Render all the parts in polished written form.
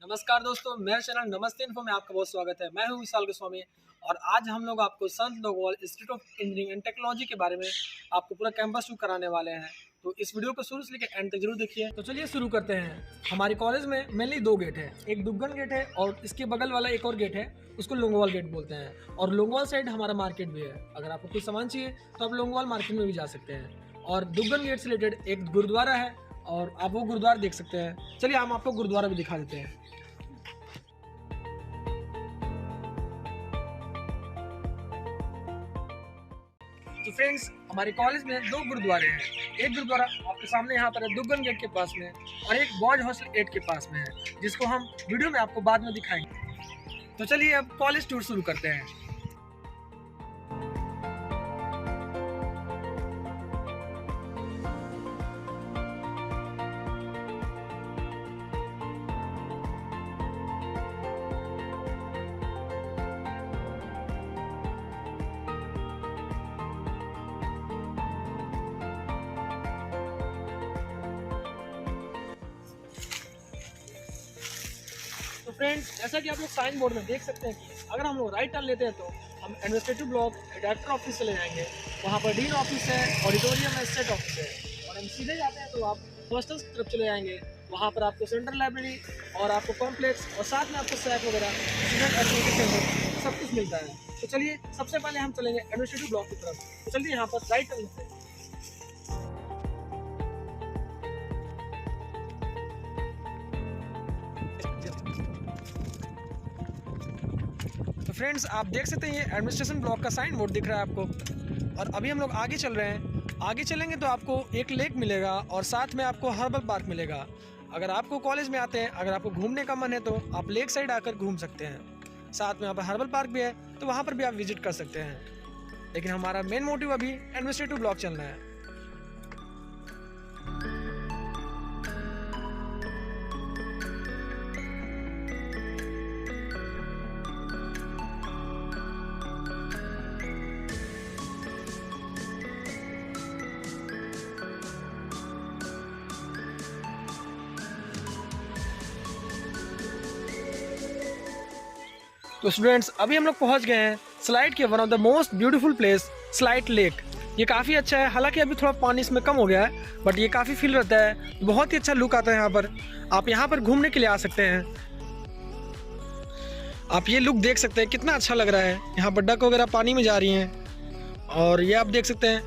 नमस्कार दोस्तों, मेरे चैनल नमस्ते इन्फो में आपका बहुत स्वागत है। मैं हूं विशाल गोस्वामी और आज हम लोग आपको Sant Longowal institute of engineering and technology के बारे में आपको पूरा कैंपस टूर कराने वाले हैं। तो इस वीडियो को शुरू से लेकर एंड तक जरूर देखिए। तो चलिए शुरू करते हैं। हमारे कॉलेज में मेनली दो गेट है, एक दुग्गन गेट है और इसके बगल वाला एक और गेट है, उसको लोंगोवाल गेट बोलते हैं। और लोंगोवाल साइड हमारा मार्केट भी है। अगर आपको कुछ सामान चाहिए तो आप लोंगोवाल मार्केट में भी जा सकते हैं। और दुग्गन गेट से रिलेटेड एक गुरुद्वारा है और आप वो गुरुद्वारा देख सकते हैं। चलिए हम आपको गुरुद्वारा भी दिखा देते हैं। तो फ्रेंड्स, हमारे कॉलेज में दो गुरुद्वारे हैं। एक गुरुद्वारा आपके सामने यहाँ पर है दुग्गन गेट के पास में, और एक बॉयज हॉस्टल 8 के पास में है, जिसको हम वीडियो में आपको बाद में दिखाएंगे। तो चलिए अब कॉलेज टूर शुरू करते हैं। तो फ्रेंड्स, जैसा कि आप लोग साइन बोर्ड में देख सकते हैं कि अगर हम लोग राइट टर्न लेते हैं तो हम एडमिनिस्ट्रेटिव ब्लॉक डायरेक्टर ऑफिस चले जाएंगे। वहाँ पर डीन ऑफिस है, ऑडिटोरियम है, स्टेट ऑफिस है। और हम सीधे जाते हैं तो आप हॉस्टल्स की तरफ चले जाएंगे। वहाँ पर आपको सेंट्रल लाइब्रेरी और आपको कॉम्प्लेक्स और साथ में आपको सैक वगैरह, स्टूडेंट एक्टिविटी सेंटर, सब कुछ मिलता है। तो चलिए सबसे पहले हम चलेंगे एडमिनिस्ट्रेटिव ब्लॉक की तरफ। तो चलिए यहाँ पर राइट टर्न लेते हैं। तो फ्रेंड्स, आप देख सकते हैं ये एडमिनिस्ट्रेशन ब्लॉक का साइन बोर्ड दिख रहा है आपको। और अभी हम लोग आगे चल रहे हैं। आगे चलेंगे तो आपको एक लेक मिलेगा और साथ में आपको हर्बल पार्क मिलेगा। अगर आपको कॉलेज में आते हैं, अगर आपको घूमने का मन है तो आप लेक साइड आकर घूम सकते हैं। साथ में यहाँ पर हर्बल पार्क भी है, तो वहाँ पर भी आप विजिट कर सकते हैं। लेकिन हमारा मेन मोटिव अभी एडमिनिस्ट्रेटिव ब्लॉक चलना है। तो स्टूडेंट्स, अभी हम लोग पहुंच गए हैं स्लाइड के one of the most beautiful place, slide lake. ये काफ़ी अच्छा है, हालांकि अभी थोड़ा पानी इसमें कम हो गया है, बट ये काफ़ी फील रहता है। बहुत ही अच्छा लुक आता है यहाँ पर। आप यहाँ पर घूमने के लिए आ सकते हैं। आप ये लुक देख सकते हैं, कितना अच्छा लग रहा है। यहाँ पर डक वगैरह पानी में जा रही हैं और ये आप देख सकते हैं,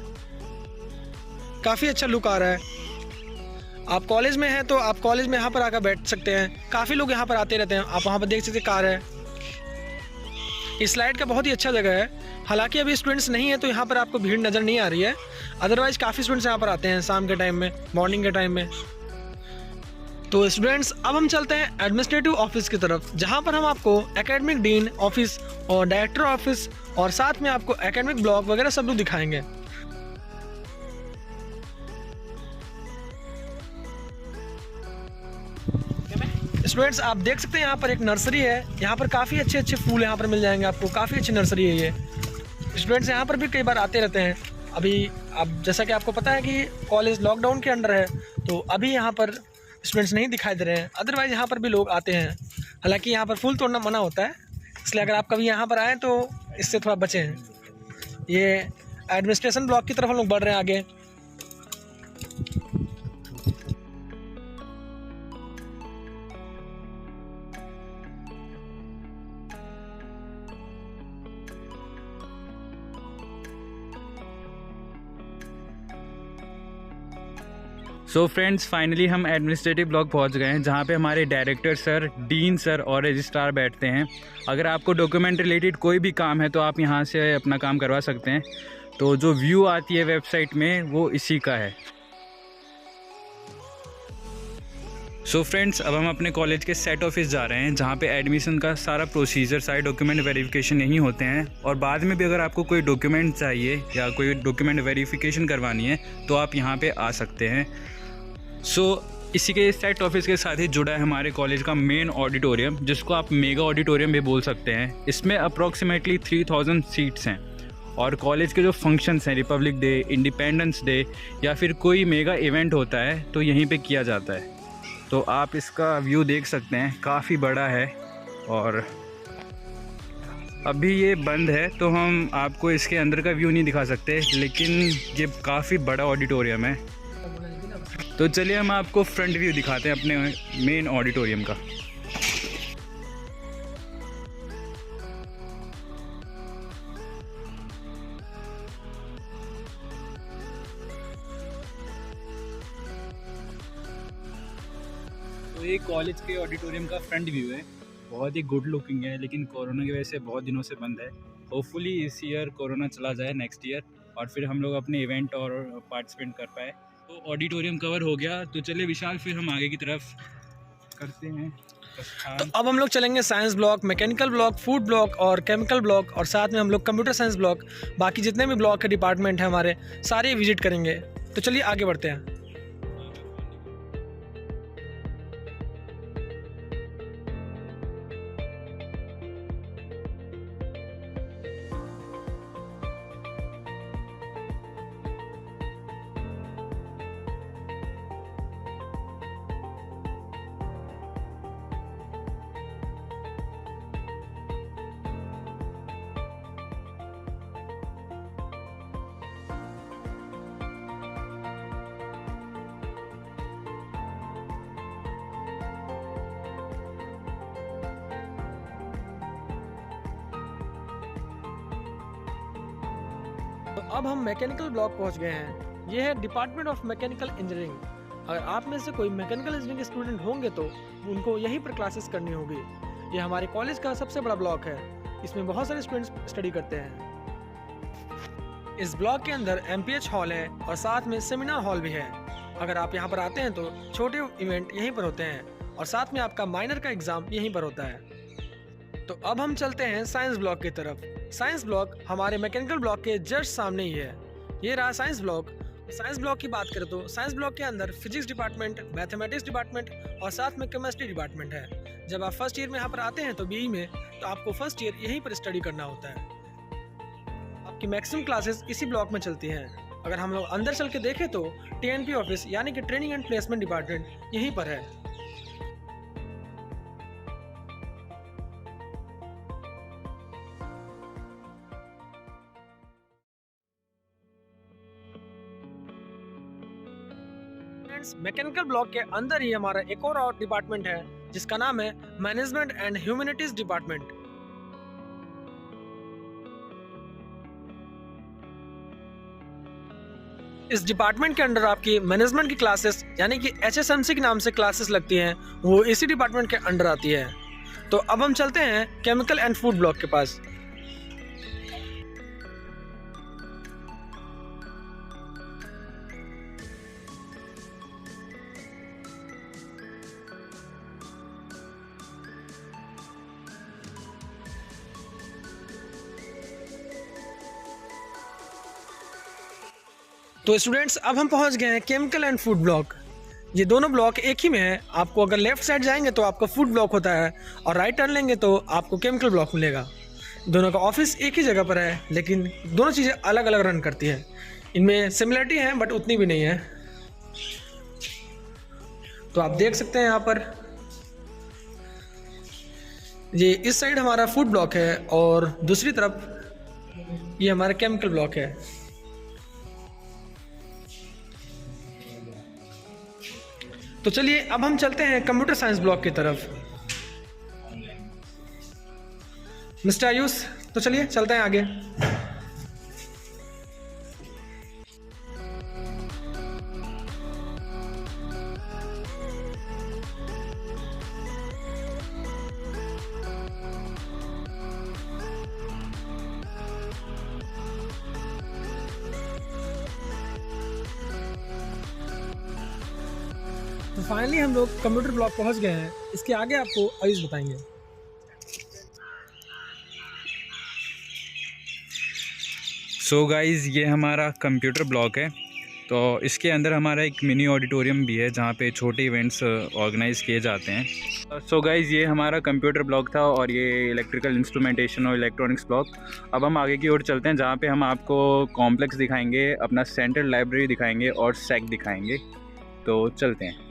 काफ़ी अच्छा लुक आ रहा है। आप कॉलेज में हैं तो आप कॉलेज में यहाँ पर आकर बैठ सकते हैं। काफ़ी लोग यहाँ पर आते रहते हैं। आप वहाँ पर देख सकते हैं कार है। इस स्लाइड का बहुत ही अच्छा जगह है। हालांकि अभी स्टूडेंट्स नहीं है तो यहाँ पर आपको भीड़ नज़र नहीं आ रही है। अदरवाइज काफ़ी स्टूडेंट्स यहाँ पर आते हैं शाम के टाइम में, मॉर्निंग के टाइम में। तो स्टूडेंट्स, अब हम चलते हैं एडमिनिस्ट्रेटिव ऑफिस की तरफ, जहाँ पर हम आपको एकेडमिक डीन ऑफिस और डायरेक्टर ऑफिस और साथ में आपको एकेडमिक ब्लॉक वगैरह सब लोग दिखाएंगे। स्टूडेंट्स, आप देख सकते हैं यहाँ पर एक नर्सरी है। यहाँ पर काफ़ी अच्छे अच्छे फूल यहाँ पर मिल जाएंगे आपको। काफ़ी अच्छी नर्सरी है ये। स्टूडेंट्स यहाँ पर भी कई बार आते रहते हैं। अभी अब जैसा कि आपको पता है कि कॉलेज लॉकडाउन के अंडर है, तो अभी यहाँ पर स्टूडेंट्स नहीं दिखाई दे रहे हैं। अदरवाइज़ यहाँ पर भी लोग आते हैं। हालांकि यहाँ पर फूल तोड़ना मना होता है, इसलिए अगर आप कभी यहाँ पर आएँ तो इससे थोड़ा बचें। ये एडमिनिस्ट्रेशन ब्लॉक की तरफ हम लोग बढ़ रहे हैं आगे। सो फ्रेंड्स, फाइनली हम एडमिनिस्ट्रेटिव ब्लॉक पहुंच गए हैं, जहां पे हमारे डायरेक्टर सर, डीन सर और रजिस्ट्रार बैठते हैं। अगर आपको डॉक्यूमेंट रिलेटेड कोई भी काम है तो आप यहां से अपना काम करवा सकते हैं। तो जो व्यू आती है वेबसाइट में वो इसी का है। सो फ्रेंड्स, अब हम अपने कॉलेज के सेट ऑफिस जा रहे हैं, जहाँ पे एडमिशन का सारा प्रोसीजर, सारे डॉक्यूमेंट वेरिफिकेशन यहीं होते हैं। और बाद में भी अगर आपको कोई डॉक्यूमेंट चाहिए या कोई डॉक्यूमेंट वेरिफिकेशन करवानी है तो आप यहाँ पे आ सकते हैं। सो इसी के सेट ऑफिस के साथ ही जुड़ा है हमारे कॉलेज का मेन ऑडिटोरियम, जिसको आप मेगा ऑडिटोरियम भी बोल सकते हैं। इसमें अप्रॉक्सीमेटली 3000 सीट्स हैं और कॉलेज के जो फंक्शंस हैं, रिपब्लिक डे, इंडिपेंडेंस डे या फिर कोई मेगा इवेंट होता है तो यहीं पे किया जाता है। तो आप इसका व्यू देख सकते हैं, काफ़ी बड़ा है। और अभी ये बंद है तो हम आपको इसके अंदर का व्यू नहीं दिखा सकते, लेकिन ये काफ़ी बड़ा ऑडिटोरियम है। तो चलिए हम आपको फ्रंट व्यू दिखाते हैं अपने मेन ऑडिटोरियम का। तो ये कॉलेज के ऑडिटोरियम का फ्रंट व्यू है, बहुत ही गुड लुकिंग है, लेकिन कोरोना की वजह से बहुत दिनों से बंद है। होपफुली इस ईयर कोरोना चला जाए नेक्स्ट ईयर, और फिर हम लोग अपने इवेंट और पार्टिसिपेट कर पाए। तो ऑडिटोरियम कवर हो गया, तो चलिए विशाल फिर हम आगे की तरफ करते हैं। तो अब हम लोग चलेंगे science block, mechanical block, food block और केमिकल ब्लॉक, और साथ में हम लोग कंप्यूटर साइंस ब्लॉक, बाकी जितने भी ब्लॉक के डिपार्टमेंट हैं हमारे सारे विजिट करेंगे। तो चलिए आगे बढ़ते हैं। तो अब हम मैकेनिकल ब्लॉक पहुंच गए हैं। ये है डिपार्टमेंट ऑफ मैकेनिकल इंजीनियरिंग। अगर आप में से कोई मैकेनिकल इंजीनियरिंग स्टूडेंट होंगे तो उनको यहीं पर क्लासेस करनी होगी। ये हमारे कॉलेज का सबसे बड़ा ब्लॉक है, इसमें बहुत सारे स्टूडेंट्स स्टडी करते हैं। इस ब्लॉक के अंदर MPH हॉल है और साथ में सेमिनार हॉल भी है। अगर आप यहाँ पर आते हैं तो छोटे इवेंट यहीं पर होते हैं, और साथ में आपका माइनर का एग्ज़ाम यहीं पर होता है। तो अब हम चलते हैं साइंस ब्लॉक की तरफ। साइंस ब्लॉक हमारे मैकेनिकल ब्लॉक के जस्ट सामने ही है। ये रहा साइंस ब्लॉक। साइंस ब्लॉक की बात करें तो साइंस ब्लॉक के अंदर फिजिक्स डिपार्टमेंट, मैथमेटिक्स डिपार्टमेंट और साथ में केमिस्ट्री डिपार्टमेंट है। जब आप फर्स्ट ईयर में यहाँ पर आते हैं तो BE में, तो आपको फर्स्ट ईयर यहीं पर स्टडी करना होता है। आपकी मैक्सिमम क्लासेस इसी ब्लॉक में चलती हैं। अगर हम लोग अंदर चल के देखें तो TNP ऑफिस यानी कि ट्रेनिंग एंड प्लेसमेंट डिपार्टमेंट यहीं पर है। मैकेनिकल ब्लॉक के अंदर ही हमारा एक और डिपार्टमेंट है जिसका नाम है मैनेजमेंट एंड ह्यूमैनिटीज डिपार्टमेंट। इस डिपार्टमेंट के अंडर आपकी मैनेजमेंट की क्लासेस यानी कि HSMC के नाम से क्लासेस लगती हैं, वो इसी डिपार्टमेंट के अंडर आती है। तो अब हम चलते हैं केमिकल एंड फूड ब्लॉक के पास। तो स्टूडेंट्स अब हम पहुंच गए हैं केमिकल एंड फूड ब्लॉक। ये दोनों ब्लॉक एक ही में है। आपको अगर लेफ्ट साइड जाएंगे तो आपका फूड ब्लॉक होता है, और राइट टर्न लेंगे तो आपको केमिकल ब्लॉक मिलेगा। दोनों का ऑफिस एक ही जगह पर है, लेकिन दोनों चीज़ें अलग अलग रन करती हैं। इनमें सिमिलरिटी है बट उतनी भी नहीं है। तो आप देख सकते हैं यहाँ पर ये इस साइड हमारा फूड ब्लॉक है और दूसरी तरफ ये हमारा केमिकल ब्लॉक है। तो चलिए अब हम चलते हैं कंप्यूटर साइंस ब्लॉक की तरफ। मिस्टर आयुष, तो चलिए चलते हैं आगे। तो फाइनली हम लोग कंप्यूटर ब्लॉक पहुंच गए हैं। इसके आगे आपको आयुष बताएंगे। सो गाइज़, ये हमारा कंप्यूटर ब्लॉक है। तो इसके अंदर हमारा एक मिनी ऑडिटोरियम भी है जहाँ पे छोटे इवेंट्स ऑर्गेनाइज़ किए जाते हैं। सो गाइज़, ये हमारा कंप्यूटर ब्लॉक था और ये इलेक्ट्रिकल इंस्ट्रूमेंटेशन और इलेक्ट्रॉनिक्स ब्लॉक। अब हम आगे की ओर चलते हैं जहाँ पे हम आपको कॉम्प्लेक्स दिखाएंगे, अपना सेंट्रल लाइब्रेरी दिखाएंगे और सैक दिखाएंगे। तो चलते हैं।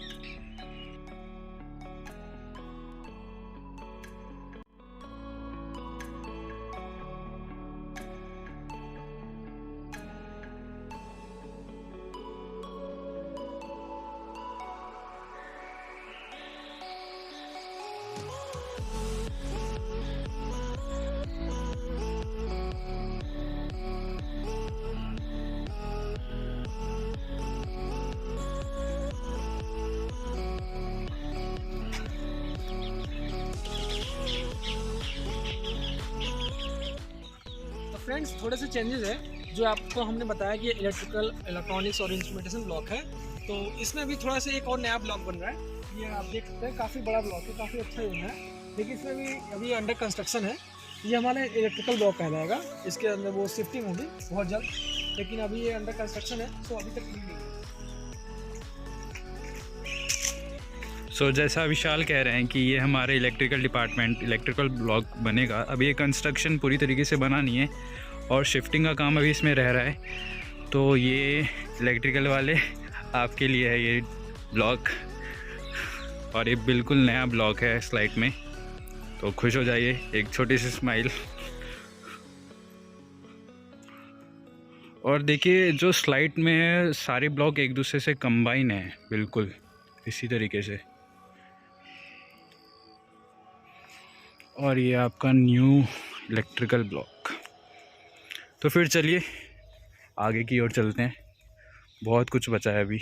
फ्रेंड्स थोड़े से चेंजेस है जो आपको हमने बताया कि इलेक्ट्रिकल, इलेक्ट्रॉनिक्स और इंस्ट्रूमेंटेशन ब्लॉक है, तो इसमें भी थोड़ा सा एक और नया ब्लॉक बन रहा है। ये आप देख सकते हैं काफ़ी बड़ा ब्लॉक है, काफ़ी अच्छा यून है, लेकिन इसमें भी अभी अंडर कंस्ट्रक्शन है। ये हमारे इलेक्ट्रिकल ब्लॉक कहलाएगा, इसके अंदर वो शिफ्टिंग होगी बहुत जल्द, लेकिन अभी ये अंडर कंस्ट्रक्शन है, सो अभी तक नहीं है। सो जैसा विशाल कह रहे हैं कि ये हमारे इलेक्ट्रिकल डिपार्टमेंट इलेक्ट्रिकल ब्लॉक बनेगा। अभी ये कंस्ट्रक्शन पूरी तरीके से बना नहीं है और शिफ्टिंग का काम अभी इसमें रह रहा है। तो ये इलेक्ट्रिकल वाले आपके लिए है ये ब्लॉक, और ये बिल्कुल नया ब्लॉक है स्लाइड में, तो खुश हो जाइए, एक छोटी सी स्माइल। और देखिए जो स्लाइड में है सारे ब्लॉक एक दूसरे से कंबाइन है बिल्कुल इसी तरीके से। और ये आपका न्यू इलेक्ट्रिकल ब्लॉक। तो फिर चलिए आगे की ओर चलते हैं, बहुत कुछ बचा है अभी।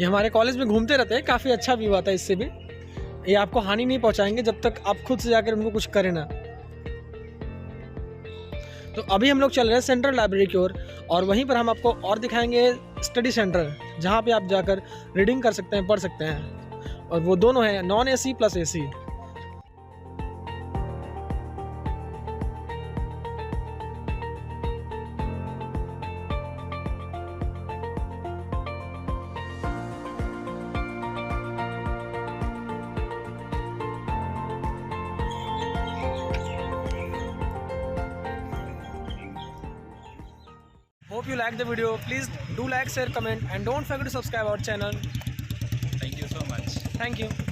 ये हमारे कॉलेज में घूमते रहते हैं, काफ़ी अच्छा व्यू आता है इससे भी। ये आपको हानि नहीं पहुंचाएंगे जब तक आप खुद से जाकर उनको कुछ करें ना। तो अभी हम लोग चल रहे हैं सेंट्रल लाइब्रेरी की ओर, और वहीं पर हम आपको और दिखाएंगे स्टडी सेंटर, जहाँ पे आप जाकर रीडिंग कर सकते हैं, पढ़ सकते हैं, और वो दोनों हैं non AC plus AC. Hope you like the video. Please do like, share, comment, and don't forget to subscribe our channel. Thank you so much. Thank you.